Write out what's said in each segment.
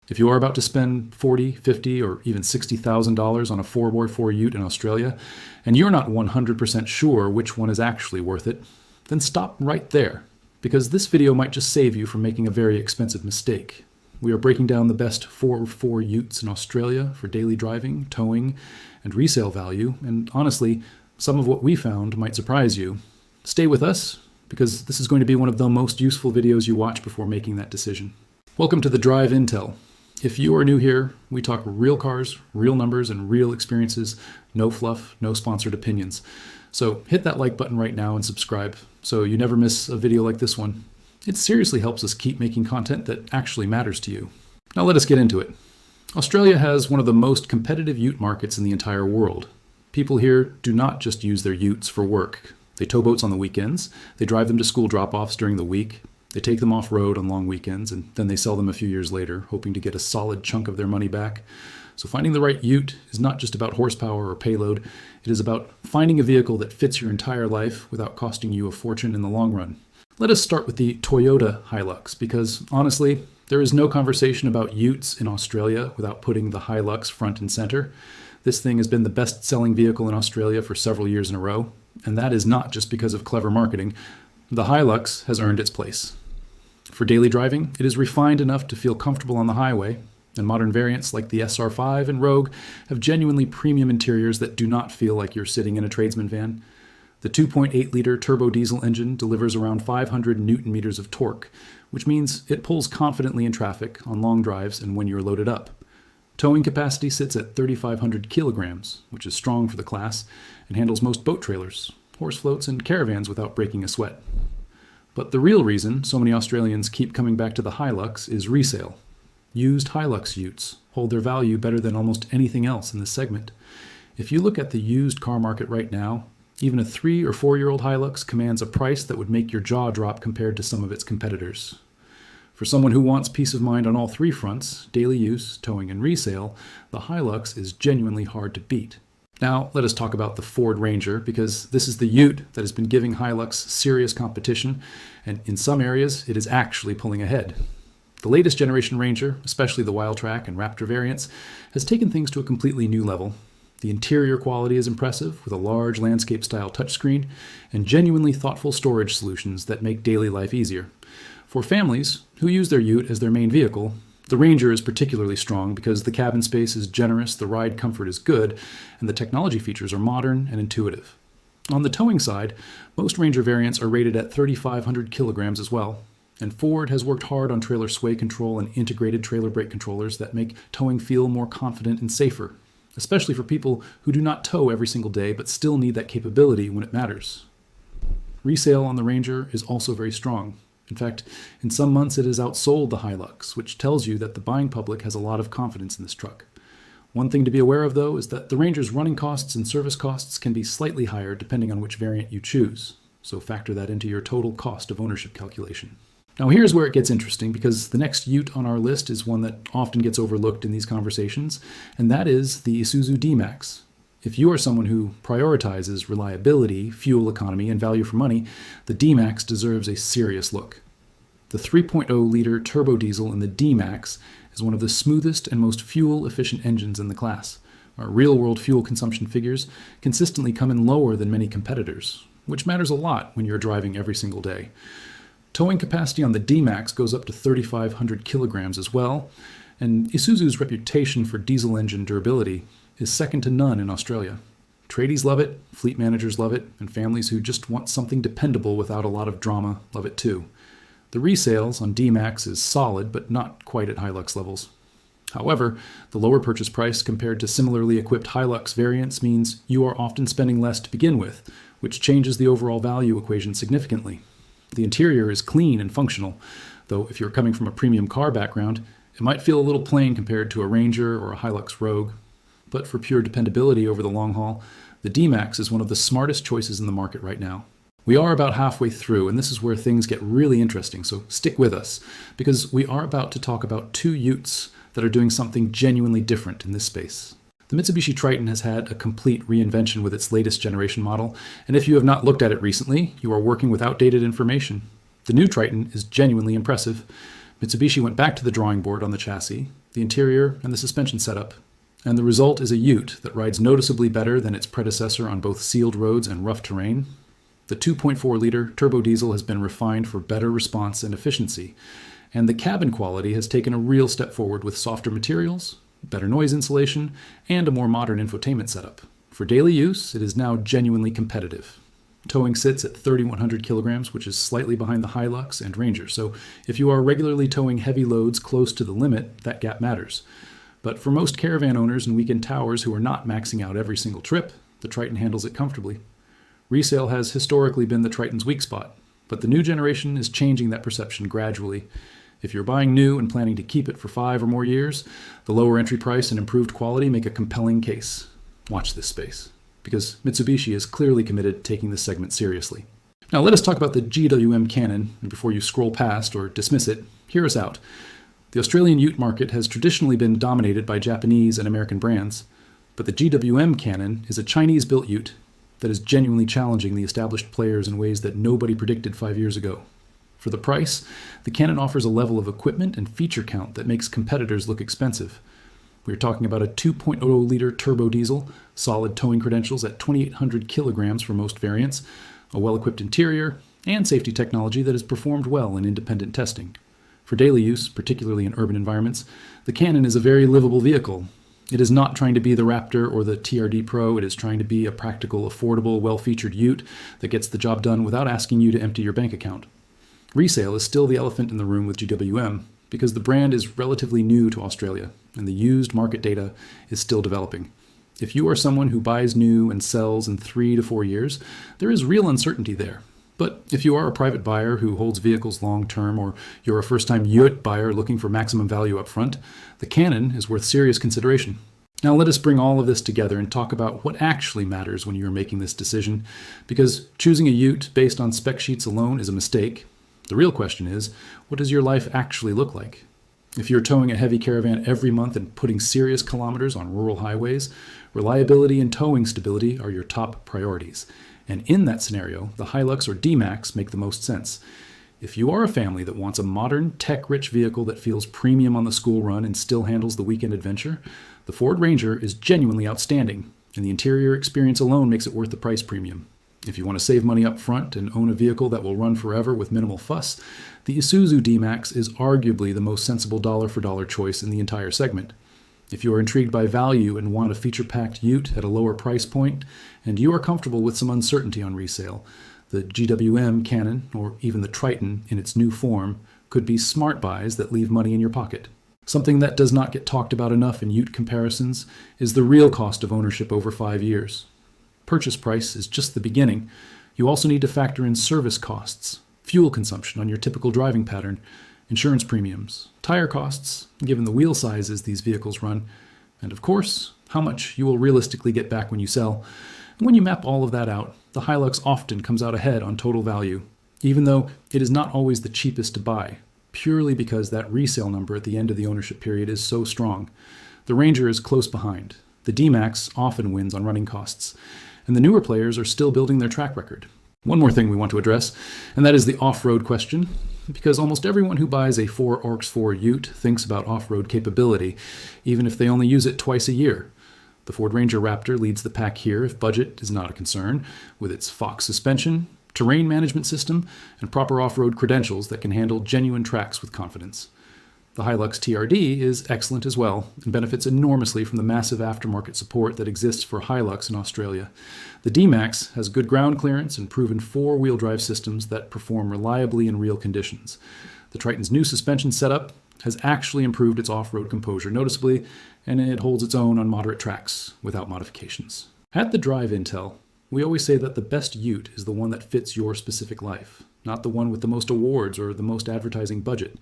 If you are about to spend $40, $50, or even $60,000 on a 4x4 Ute in Australia, and you're not 100% sure which one is actually worth it, then stop right there, because this video might just save you from making a very expensive mistake. We are breaking down the best 4x4 Utes in Australia for daily driving, towing, and resale value, and honestly, some of what we found might surprise you. Stay with us, because this is going to be one of the most useful videos you watch before making that decision. Welcome to the Drive Intel. If you are new here, we talk real cars, real numbers, and real experiences. No fluff, no sponsored opinions. So hit that like button right now and subscribe so you never miss a video like this one. It seriously helps us keep making content that actually matters to you. Now let us get into it. Australia has one of the most competitive Ute markets in the entire world. People here do not just use their Utes for work. They tow boats on the weekends, they drive them to school drop-offs during the week, they take them off-road on long weekends, and then they sell them a few years later, hoping to get a solid chunk of their money back. So finding the right Ute is not just about horsepower or payload, it is about finding a vehicle that fits your entire life without costing you a fortune in the long run. Let us start with the Toyota Hilux, because honestly, there is no conversation about Utes in Australia without putting the Hilux front and center. This thing has been the best-selling vehicle in Australia for several years in a row, and that is not just because of clever marketing. The Hilux has earned its place. For daily driving, it is refined enough to feel comfortable on the highway, and modern variants like the SR5 and Rogue have genuinely premium interiors that do not feel like you're sitting in a tradesman van. The 2.8-liter turbo diesel engine delivers around 500 newton meters of torque, which means it pulls confidently in traffic on long drives and when you're loaded up. Towing capacity sits at 3,500 kilograms, which is strong for the class, and handles most boat trailers, horse floats, and caravans without breaking a sweat. But the real reason so many Australians keep coming back to the Hilux is resale. Used Hilux Utes hold their value better than almost anything else in this segment. If you look at the used car market right now, even a 3 or 4-year-old Hilux commands a price that would make your jaw drop compared to some of its competitors. For someone who wants peace of mind on all three fronts, daily use, towing, and resale, the Hilux is genuinely hard to beat. Now, let us talk about the Ford Ranger, because this is the Ute that has been giving Hilux serious competition, and in some areas, it is actually pulling ahead. The latest generation Ranger, especially the Wildtrak and Raptor variants, has taken things to a completely new level. The interior quality is impressive, with a large landscape-style touchscreen and genuinely thoughtful storage solutions that make daily life easier. For families who use their Ute as their main vehicle, the Ranger is particularly strong because the cabin space is generous, the ride comfort is good, and the technology features are modern and intuitive. On the towing side, most Ranger variants are rated at 3,500 kilograms as well, and Ford has worked hard on trailer sway control and integrated trailer brake controllers that make towing feel more confident and safer, especially for people who do not tow every single day but still need that capability when it matters. Resale on the Ranger is also very strong. In fact, in some months it has outsold the Hilux, which tells you that the buying public has a lot of confidence in this truck. One thing to be aware of, though, is that the Ranger's running costs and service costs can be slightly higher depending on which variant you choose, so factor that into your total cost of ownership calculation. Now here's where it gets interesting, because the next Ute on our list is one that often gets overlooked in these conversations, and that is the Isuzu D-Max. If you are someone who prioritizes reliability, fuel economy, and value for money, the D-Max deserves a serious look. The 3.0-liter turbo diesel in the D-Max is one of the smoothest and most fuel-efficient engines in the class. Our real-world fuel consumption figures consistently come in lower than many competitors, which matters a lot when you're driving every single day. Towing capacity on the D-Max goes up to 3,500 kilograms as well, and Isuzu's reputation for diesel engine durability is second to none in Australia. Tradies love it, fleet managers love it, and families who just want something dependable without a lot of drama love it too. The resales on D-Max is solid, but not quite at Hilux levels. However, the lower purchase price compared to similarly equipped Hilux variants means you are often spending less to begin with, which changes the overall value equation significantly. The interior is clean and functional, though if you're coming from a premium car background, it might feel a little plain compared to a Ranger or a Hilux Rogue. But for pure dependability over the long haul, the D-Max is one of the smartest choices in the market right now. We are about halfway through, and this is where things get really interesting, so stick with us, because we are about to talk about two Utes that are doing something genuinely different in this space. The Mitsubishi Triton has had a complete reinvention with its latest generation model, and if you have not looked at it recently, you are working with outdated information. The new Triton is genuinely impressive. Mitsubishi went back to the drawing board on the chassis, the interior, and the suspension setup. And the result is a Ute that rides noticeably better than its predecessor on both sealed roads and rough terrain. The 2.4-liter turbo diesel has been refined for better response and efficiency, and the cabin quality has taken a real step forward with softer materials, better noise insulation, and a more modern infotainment setup. For daily use, it is now genuinely competitive. Towing sits at 3,100 kilograms, which is slightly behind the Hilux and Ranger, so if you are regularly towing heavy loads close to the limit, that gap matters. But for most caravan owners and weekend towers who are not maxing out every single trip, the Triton handles it comfortably. Resale has historically been the Triton's weak spot, but the new generation is changing that perception gradually. If you're buying new and planning to keep it for 5 or more years, the lower entry price and improved quality make a compelling case. Watch this space, because Mitsubishi is clearly committed to taking this segment seriously. Now let us talk about the GWM Cannon, and before you scroll past or dismiss it, hear us out. The Australian ute market has traditionally been dominated by Japanese and American brands, but the GWM Cannon is a Chinese-built ute that is genuinely challenging the established players in ways that nobody predicted 5 years ago. For the price, the Cannon offers a level of equipment and feature count that makes competitors look expensive. We're talking about a 2.0-liter turbo diesel, solid towing credentials at 2,800 kilograms for most variants, a well-equipped interior, and safety technology that has performed well in independent testing. For daily use, particularly in urban environments, the Cannon is a very livable vehicle. It is not trying to be the Raptor or the TRD Pro. It is trying to be a practical, affordable, well-featured ute that gets the job done without asking you to empty your bank account. Resale is still the elephant in the room with GWM because the brand is relatively new to Australia and the used market data is still developing. If you are someone who buys new and sells in 3 to 4 years, there is real uncertainty there. But if you are a private buyer who holds vehicles long-term, or you're a first-time ute buyer looking for maximum value up front, the Cannon is worth serious consideration. Now let us bring all of this together and talk about what actually matters when you are making this decision, because choosing a ute based on spec sheets alone is a mistake. The real question is, what does your life actually look like? If you're towing a heavy caravan every month and putting serious kilometers on rural highways, reliability and towing stability are your top priorities. And in that scenario, the Hilux or D-Max make the most sense. If you are a family that wants a modern, tech-rich vehicle that feels premium on the school run and still handles the weekend adventure, the Ford Ranger is genuinely outstanding, and the interior experience alone makes it worth the price premium. If you want to save money up front and own a vehicle that will run forever with minimal fuss, the Isuzu D-Max is arguably the most sensible dollar-for-dollar choice in the entire segment. If you are intrigued by value and want a feature-packed ute at a lower price point, and you are comfortable with some uncertainty on resale, the GWM Cannon, or even the Triton in its new form, could be smart buys that leave money in your pocket. Something that does not get talked about enough in ute comparisons is the real cost of ownership over 5 years. Purchase price is just the beginning. You also need to factor in service costs, fuel consumption on your typical driving pattern, insurance premiums, tire costs, given the wheel sizes these vehicles run, and of course, how much you will realistically get back when you sell. And when you map all of that out, the Hilux often comes out ahead on total value, even though it is not always the cheapest to buy, purely because that resale number at the end of the ownership period is so strong. The Ranger is close behind. The D-Max often wins on running costs, and the newer players are still building their track record. One more thing we want to address, and that is the off-road question, because almost everyone who buys a 4Orcs4 ute thinks about off-road capability, even if they only use it twice a year. The Ford Ranger Raptor leads the pack here if budget is not a concern, with its Fox suspension, terrain management system, and proper off-road credentials that can handle genuine tracks with confidence. The Hilux TRD is excellent as well and benefits enormously from the massive aftermarket support that exists for Hilux in Australia. The D-Max has good ground clearance and proven 4-wheel drive systems that perform reliably in real conditions. The Triton's new suspension setup has actually improved its off-road composure noticeably, and it holds its own on moderate tracks without modifications. At the Drive Intel, we always say that the best ute is the one that fits your specific life, not the one with the most awards or the most advertising budget.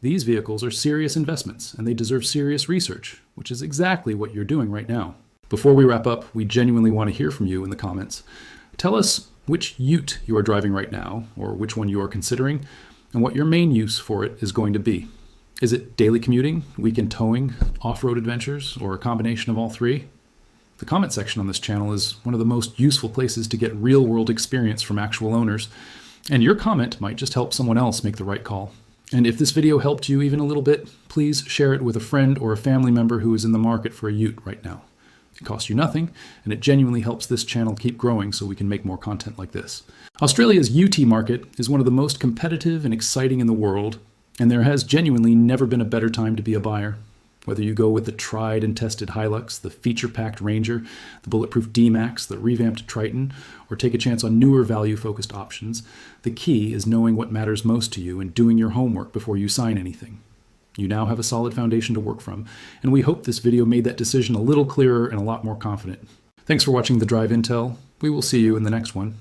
These vehicles are serious investments, and they deserve serious research, which is exactly what you're doing right now. Before we wrap up, we genuinely want to hear from you in the comments. Tell us which ute you are driving right now, or which one you are considering, and what your main use for it is going to be. Is it daily commuting, weekend towing, off-road adventures, or a combination of all three? The comment section on this channel is one of the most useful places to get real-world experience from actual owners, and your comment might just help someone else make the right call. And if this video helped you even a little bit, please share it with a friend or a family member who is in the market for a Ute right now. It costs you nothing, and it genuinely helps this channel keep growing so we can make more content like this. Australia's Ute market is one of the most competitive and exciting in the world, and there has genuinely never been a better time to be a buyer. Whether you go with the tried and tested Hilux, the feature-packed Ranger, the bulletproof D-Max, the revamped Triton, or take a chance on newer value-focused options, the key is knowing what matters most to you and doing your homework before you sign anything. You now have a solid foundation to work from, and we hope this video made that decision a little clearer and a lot more confident. Thanks for watching The Drive Intel. We will see you in the next one.